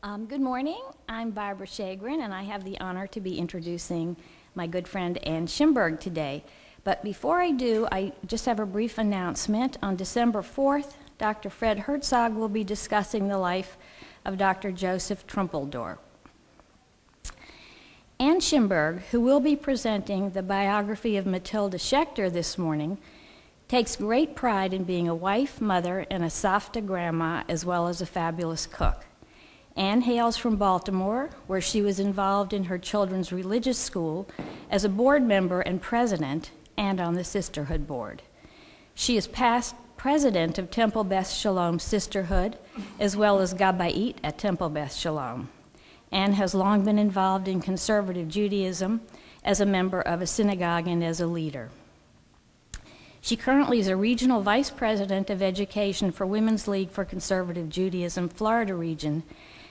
Good morning. I'm Barbara Shagrin, and I have the honor to be introducing my good friend Ann Schimberg today. But before I do, I just have a brief announcement. On December 4th, Dr. Fred Herzog will be discussing the life of Dr. Joseph Trumpeldor. Ann Schimberg, who will be presenting the biography of Matilda Schechter this morning, takes great pride in being a wife, mother, and a softa grandma, as well as a fabulous cook. Ann hails from Baltimore, where she was involved in her children's religious school as a board member and president, and on the Sisterhood Board. She is past president of Temple Beth Shalom Sisterhood, as well as Gabait at Temple Beth Shalom. Ann has long been involved in conservative Judaism as a member of a synagogue and as a leader. She currently is a regional vice president of education for Women's League for Conservative Judaism, Florida region,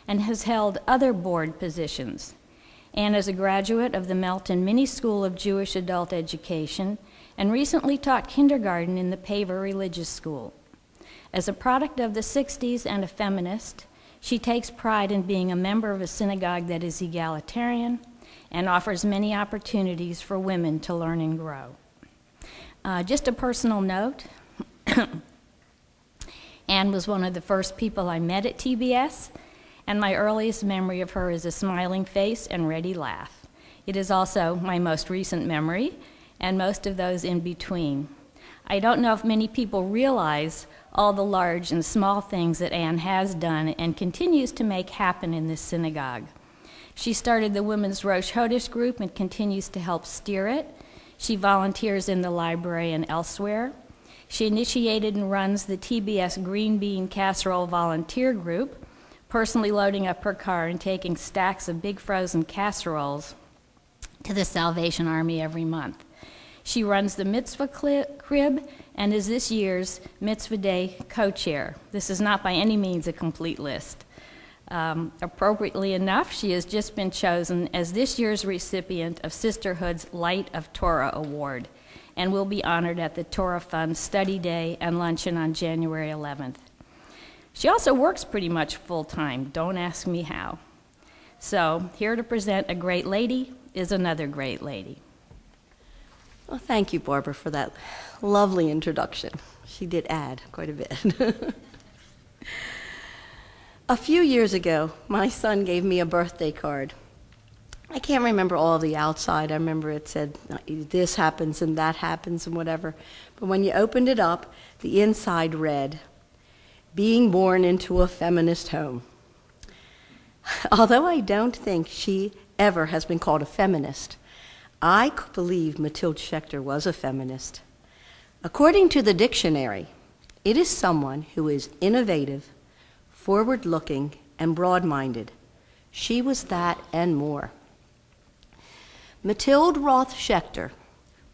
and has held other board positions. Ann is a graduate of the Melton Mini School of Jewish Adult Education and recently taught kindergarten in the Paver Religious School. As a product of the 60s and a feminist, she takes pride in being a member of a synagogue that is egalitarian and offers many opportunities for women to learn and grow. Just a personal note, Ann was one of the first people I met at TBS, and my earliest memory of her is a smiling face and ready laugh. It is also my most recent memory, and most of those in between. I don't know if many people realize all the large and small things that Ann has done and continues to make happen in this synagogue. She started the Women's Rosh Chodesh group and continues to help steer it. She volunteers in the library and elsewhere. She initiated and runs the TBS Green Bean Casserole Volunteer Group, personally loading up her car and taking stacks of big frozen casseroles to the Salvation Army every month. She runs the Mitzvah Crib and is this year's Mitzvah Day co-chair. This is not by any means a complete list. Appropriately enough, she has just been chosen as this year's recipient of Sisterhood's Light of Torah Award and will be honored at the Torah Fund Study Day and Luncheon on January 11th. She also works pretty much full-time. Don't ask me how. So here to present a great lady is another great lady. Well, thank you, Barbara, for that lovely introduction. She did add quite a bit. A few years ago, my son gave me a birthday card. I can't remember all the outside. I remember it said, this happens and that happens and whatever. But when you opened it up, the inside read, being born into a feminist home. Although I don't think she ever has been called a feminist, I believe Matilda Schechter was a feminist. According to the dictionary, it is someone who is innovative, forward-looking, and broad-minded. She was that and more. Mathilde Roth Schechter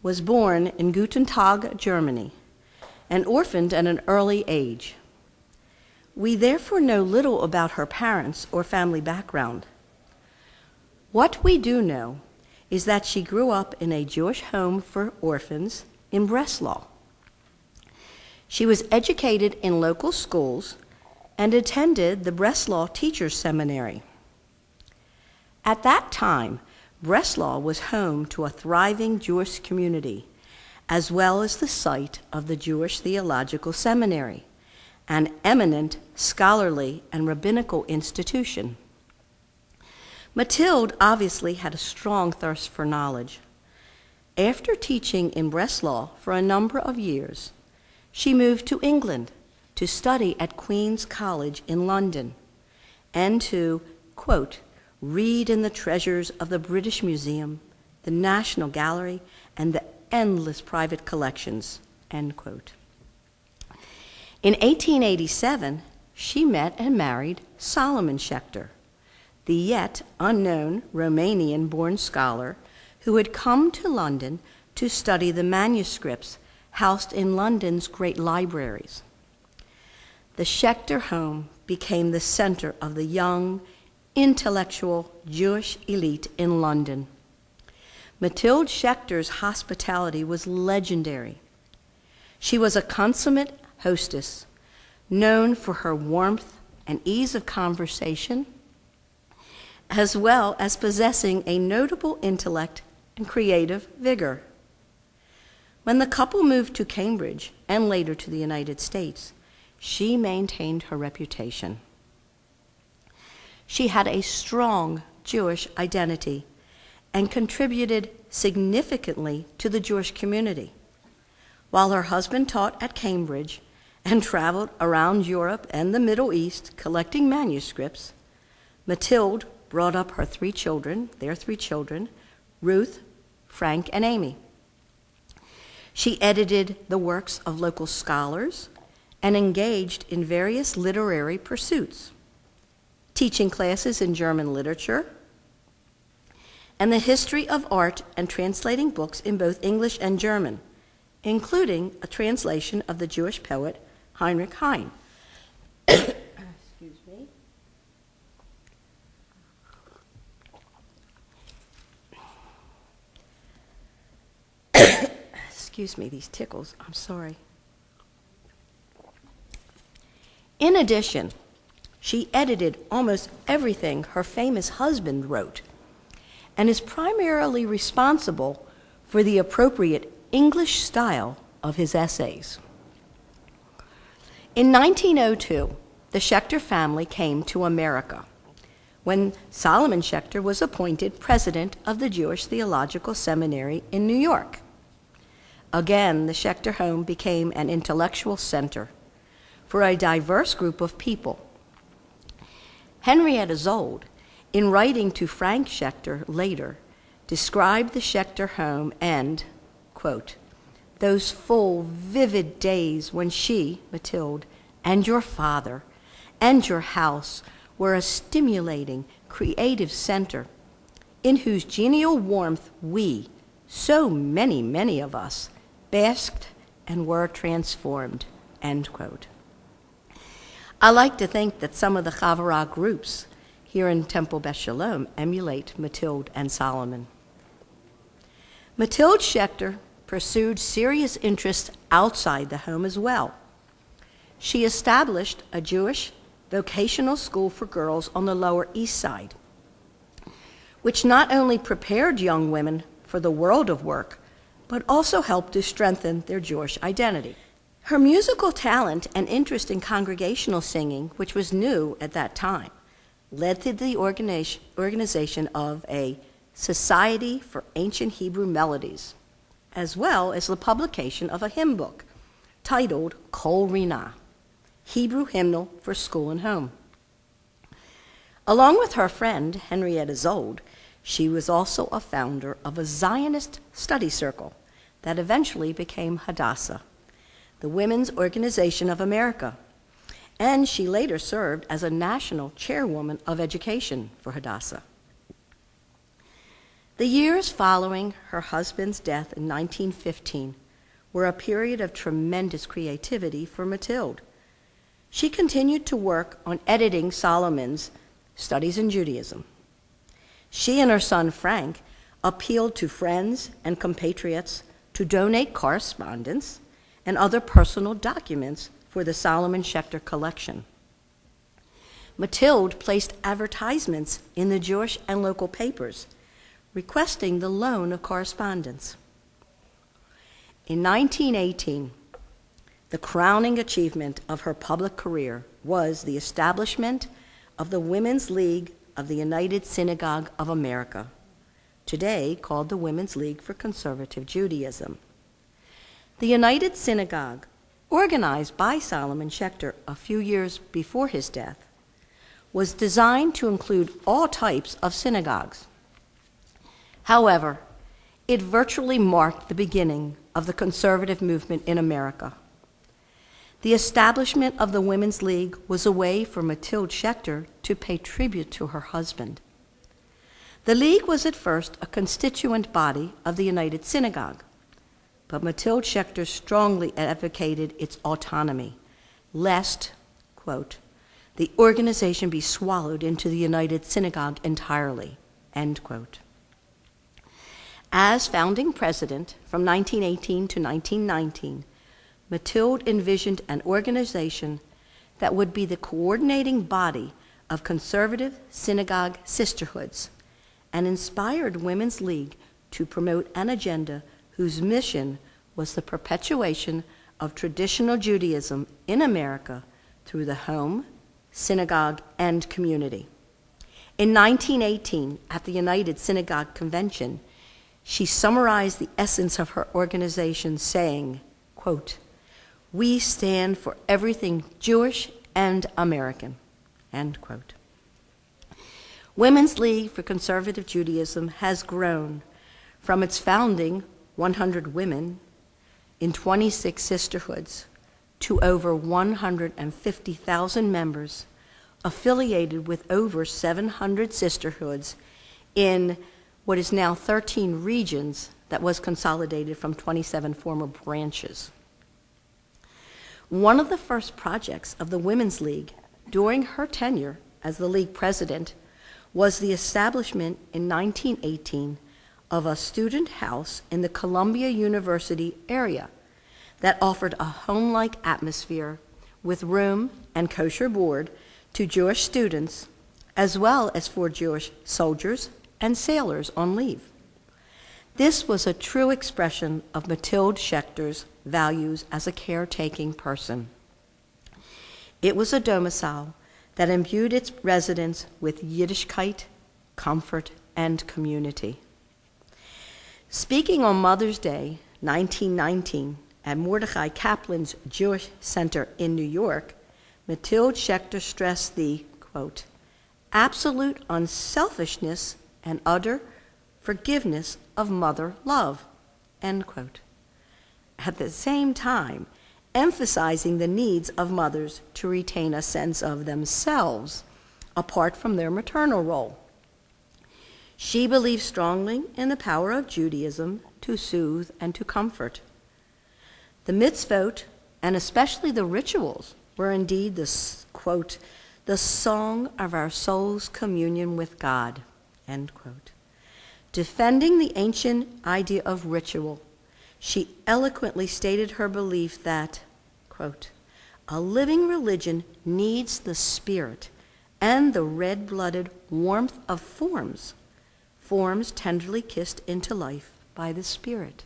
was born in Guten Tag, Germany, and orphaned at an early age. We therefore know little about her parents or family background. What we do know is that she grew up in a Jewish home for orphans in Breslau. She was educated in local schools and attended the Breslau Teachers Seminary. At that time, Breslau was home to a thriving Jewish community, as well as the site of the Jewish Theological Seminary, an eminent scholarly and rabbinical institution. Mathilde obviously had a strong thirst for knowledge. After teaching in Breslau for a number of years, she moved to England to study at Queen's College in London and to, quote, read in the treasures of the British Museum, the National Gallery, and the endless private collections, end quote. In 1887, she met and married Solomon Schechter, the yet unknown Romanian-born scholar who had come to London to study the manuscripts housed in London's great libraries. The Schechter home became the center of the young, intellectual Jewish elite in London. Mathilde Schechter's hospitality was legendary. She was a consummate hostess, known for her warmth and ease of conversation, as well as possessing a notable intellect and creative vigor. When the couple moved to Cambridge and later to the United States, she maintained her reputation. She had a strong Jewish identity and contributed significantly to the Jewish community. While her husband taught at Cambridge and traveled around Europe and the Middle East collecting manuscripts, Mathilde brought up their three children, Ruth, Frank, and Amy. She edited the works of local scholars and engaged in various literary pursuits, teaching classes in German literature and the history of art and translating books in both English and German, including a translation of the Jewish poet Heinrich Heine. Excuse me. Excuse me, these tickles, I'm sorry. In addition, she edited almost everything her famous husband wrote and is primarily responsible for the appropriate English style of his essays. In 1902, the Schechter family came to America when Solomon Schechter was appointed president of the Jewish Theological Seminary in New York. Again, the Schechter home became an intellectual center for a diverse group of people. Henrietta Zold, in writing to Frank Schechter later, described the Schechter home and, quote, those full, vivid days when she, Mathilde, and your father, and your house were a stimulating, creative center in whose genial warmth we, so many of us, basked and were transformed, end quote. I like to think that some of the Chavurah groups here in Temple Beth Shalom emulate Mathilde and Solomon. Mathilde Schechter pursued serious interests outside the home as well. She established a Jewish vocational school for girls on the Lower East Side, which not only prepared young women for the world of work, but also helped to strengthen their Jewish identity. Her musical talent and interest in congregational singing, which was new at that time, led to the organization of a Society for Ancient Hebrew Melodies, as well as the publication of a hymn book titled Kol Rinah, Hebrew Hymnal for School and Home. Along with her friend, Henrietta Zold, she was also a founder of a Zionist study circle that eventually became Hadassah, the Women's Organization of America, and she later served as a national chairwoman of education for Hadassah. The years following her husband's death in 1915 were a period of tremendous creativity for Mathilde. She continued to work on editing Solomon's Studies in Judaism. She and her son Frank appealed to friends and compatriots to donate correspondence and other personal documents for the Solomon Schechter collection. Mathilde placed advertisements in the Jewish and local papers requesting the loan of correspondence. In 1918, the crowning achievement of her public career was the establishment of the Women's League of the United Synagogue of America, today called the Women's League for Conservative Judaism. The United Synagogue, organized by Solomon Schechter a few years before his death, was designed to include all types of synagogues. However, it virtually marked the beginning of the conservative movement in America. The establishment of the Women's League was a way for Mathilde Schechter to pay tribute to her husband. The League was at first a constituent body of the United Synagogue, but Mathilde Schechter strongly advocated its autonomy, lest, quote, the organization be swallowed into the United Synagogue entirely, end quote. As founding president from 1918 to 1919, Mathilde envisioned an organization that would be the coordinating body of conservative synagogue sisterhoods and inspired Women's League to promote an agenda whose mission was the perpetuation of traditional Judaism in America through the home, synagogue, and community. In 1918, at the United Synagogue Convention, she summarized the essence of her organization saying, quote, "We stand for everything Jewish and American," end quote. Women's League for Conservative Judaism has grown from its founding, 100 women, in 26 sisterhoods, to over 150,000 members, affiliated with over 700 sisterhoods in what is now 13 regions that was consolidated from 27 former branches. One of the first projects of the Women's League during her tenure as the League president was the establishment in 1918 of a student house in the Columbia University area that offered a home-like atmosphere with room and kosher board to Jewish students, as well as for Jewish soldiers and sailors on leave. This was a true expression of Mathilde Schechter's values as a caretaking person. It was a domicile that imbued its residents with Yiddishkeit, comfort, and community. Speaking on Mother's Day, 1919, at Mordechai Kaplan's Jewish Center in New York, Mathilde Schechter stressed the, quote, "absolute unselfishness and utter forgiveness of mother love," end quote. At the same time, emphasizing the needs of mothers to retain a sense of themselves apart from their maternal role. She believed strongly in the power of Judaism to soothe and to comfort. The mitzvot, and especially the rituals, were indeed the, quote, "the song of our soul's communion with God," end quote. Defending the ancient idea of ritual, she eloquently stated her belief that, quote, "a living religion needs the spirit and the red-blooded warmth of forms, forms tenderly kissed into life by the Spirit."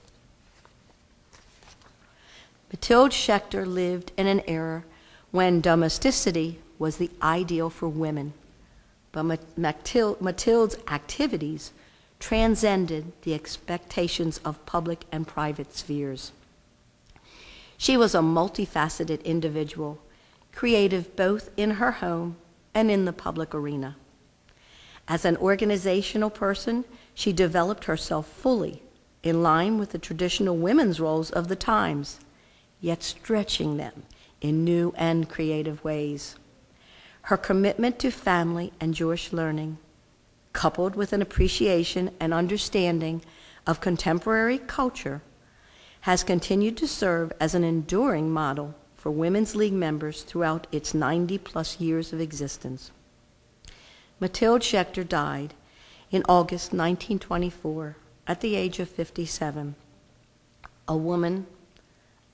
Mathilde Schechter lived in an era when domesticity was the ideal for women, but Mathilde's activities transcended the expectations of public and private spheres. She was a multifaceted individual, creative both in her home and in the public arena. As an organizational person, she developed herself fully in line with the traditional women's roles of the times, yet stretching them in new and creative ways. Her commitment to family and Jewish learning, coupled with an appreciation and understanding of contemporary culture, has continued to serve as an enduring model for Women's League members throughout its 90-plus years of existence. Mathilde Schechter died in August 1924 at the age of 57, a woman,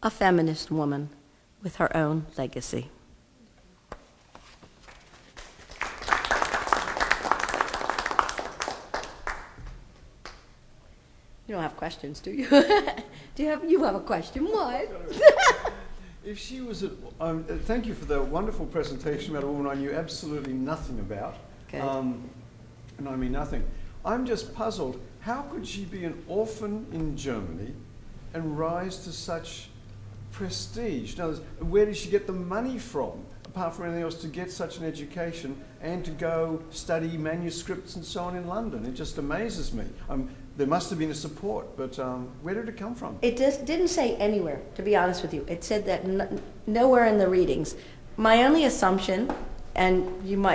a feminist woman with her own legacy. You don't have questions, do you? You have a question? What? If she was thank you for the wonderful presentation about a woman I knew absolutely nothing about. Okay. And I mean nothing. I'm just puzzled. How could she be an orphan in Germany and rise to such prestige? In other words, where did she get the money from, apart from anything else, to get such an education and to go study manuscripts and so on in London? It just amazes me. There must have been a support, but where did it come from? It didn't say anywhere, to be honest with you. It said that nowhere in the readings. My only assumption, and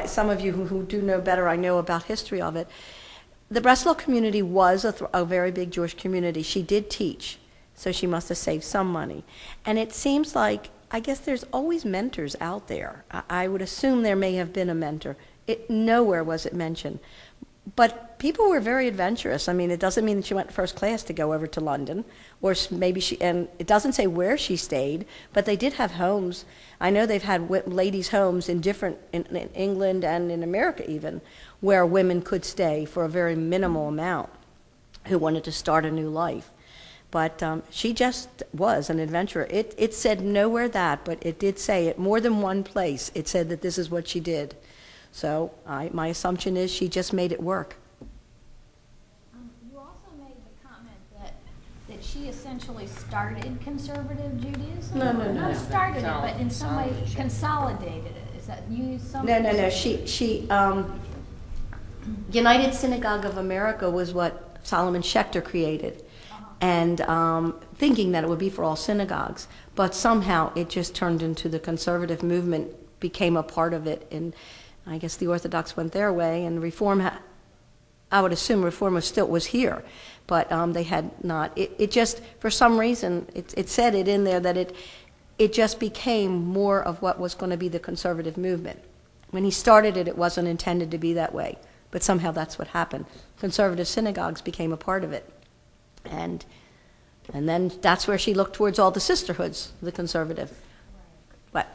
some of you who do know better, I know about history of it, the Breslau community was a very big Jewish community. She did teach, so she must have saved some money. And it seems like, I guess there's always mentors out there. I would assume there may have been a mentor. Nowhere was it mentioned. But people were very adventurous. I mean, it doesn't mean that she went first class to go over to London, or maybe and it doesn't say where she stayed, but they did have homes. I know they've had ladies' homes in England and in America even, where women could stay for a very minimal amount who wanted to start a new life. But she just was an adventurer. It said nowhere that, but it did say it more than one place. It said that this is what she did. So my assumption is she just made it work. You also made the comment that she essentially started conservative Judaism? No. Not started it, but in some way consolidated it. Is that you? No. She United Synagogue of America was what Solomon Schechter created. And thinking that it would be for all synagogues. But somehow it just turned into the conservative movement, became a part of it, and I guess the Orthodox went their way, and Reform, I would assume Reform was here, but they had not. It just, for some reason, it said it in there that it just became more of what was going to be the conservative movement. When he started it, it wasn't intended to be that way, but somehow that's what happened. Conservative synagogues became a part of it. And then that's where she looked towards all the sisterhoods, the conservative. What?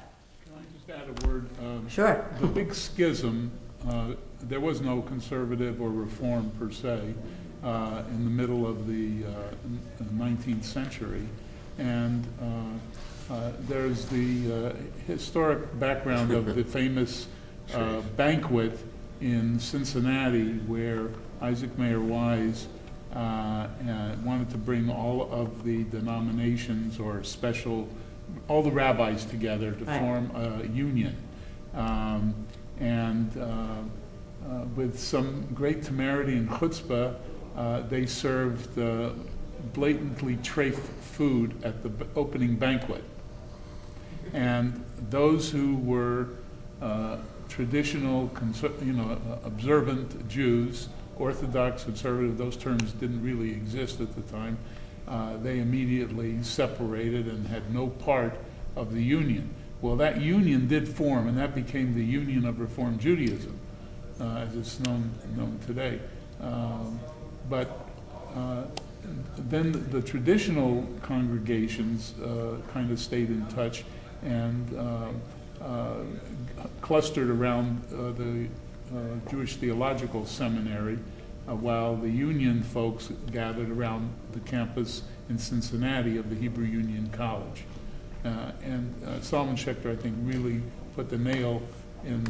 Can I just add a word? Sure. The big schism, there was no conservative or reform per se in the middle of the 19th century. And there's the historic background of the famous banquet in Cincinnati where Isaac Mayer Wise wanted to bring all of the denominations or all the rabbis together to form a union. With some great temerity and chutzpah, they served blatantly treif food at the opening banquet. And those who were traditional, observant Jews, Orthodox, conservative, those terms didn't really exist at the time. They immediately separated and had no part of the union. Well, that union did form, and that became the Union of Reform Judaism, as it's known today. Then the traditional congregations kind of stayed in touch and clustered around the Jewish Theological Seminary, while the Union folks gathered around the campus in Cincinnati of the Hebrew Union College. Solomon Schechter, I think, really put the nail in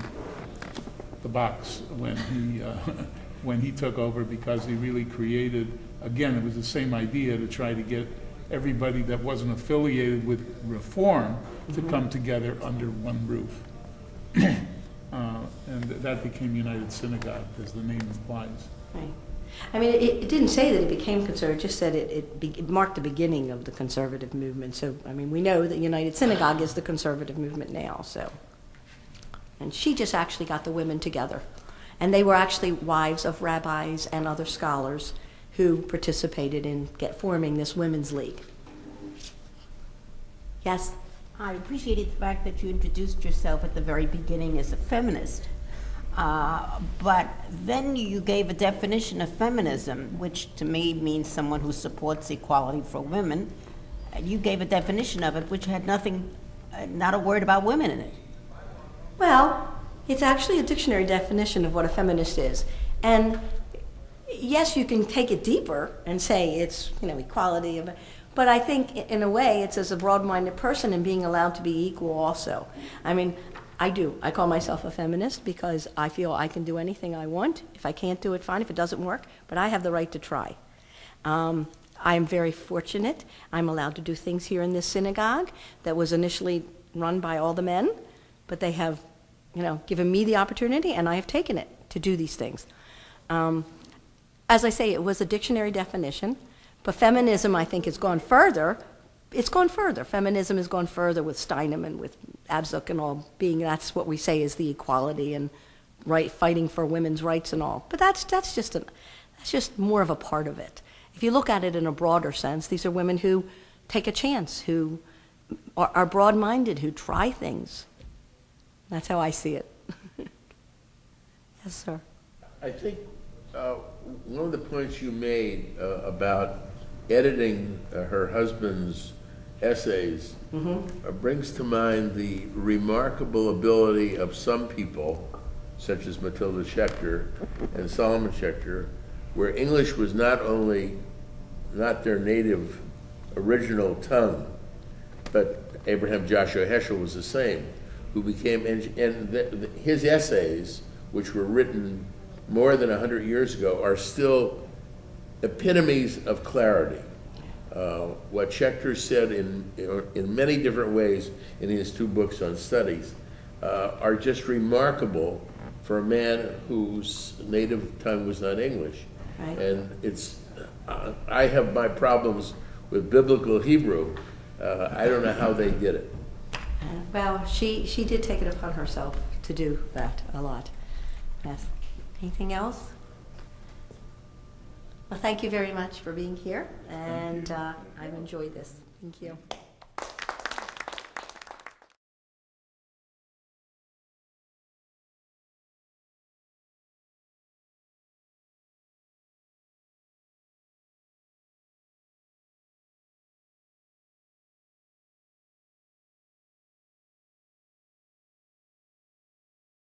the box when he took over, because he really created, again, it was the same idea to try to get everybody that wasn't affiliated with Reform to come together under one roof. And that became United Synagogue, as the name implies. Right. I mean, it didn't say that it became conservative, it just said it marked the beginning of the conservative movement. So, I mean, we know that United Synagogue is the conservative movement now, so. And she just actually got the women together. And they were actually wives of rabbis and other scholars who participated in forming this women's league. Yes? I appreciated the fact that you introduced yourself at the very beginning as a feminist. But then you gave a definition of feminism, which to me means someone who supports equality for women. And you gave a definition of it which had nothing, not a word about women in it. Well, it's actually a dictionary definition of what a feminist is. And yes, you can take it deeper and say it's, equality of, but I think in a way it's as a broad-minded person and being allowed to be equal also. I mean, I do. I call myself a feminist because I feel I can do anything I want. If I can't do it, fine. If it doesn't work, but I have the right to try. I am very fortunate. I'm allowed to do things here in this synagogue that was initially run by all the men, but they have, given me the opportunity, and I have taken it to do these things. As I say, it was a dictionary definition, but feminism, I think, has gone further. It's gone further. Feminism has gone further with Steinem and with Abzug and all, that's what we say is the equality and fighting for women's rights and all. But that's just more of a part of it. If you look at it in a broader sense, these are women who take a chance, who are broad-minded, who try things. That's how I see it. Yes, sir. I think One of the points you made about editing her husband's essays brings to mind the remarkable ability of some people, such as Matilda Schechter and Solomon Schechter, where English was not only not their native original tongue, but Abraham Joshua Heschel was the same, who became, his essays, which were written more than 100 years ago, are still epitomes of clarity. What Schechter said in many different ways in his 2 books on studies are just remarkable for a man whose native tongue was not English. Right. And I have my problems with biblical Hebrew. I don't know how they did it. Well, she did take it upon herself to do that a lot. Yes. Anything else? Well, thank you very much for being here, and I've enjoyed this. Thank you.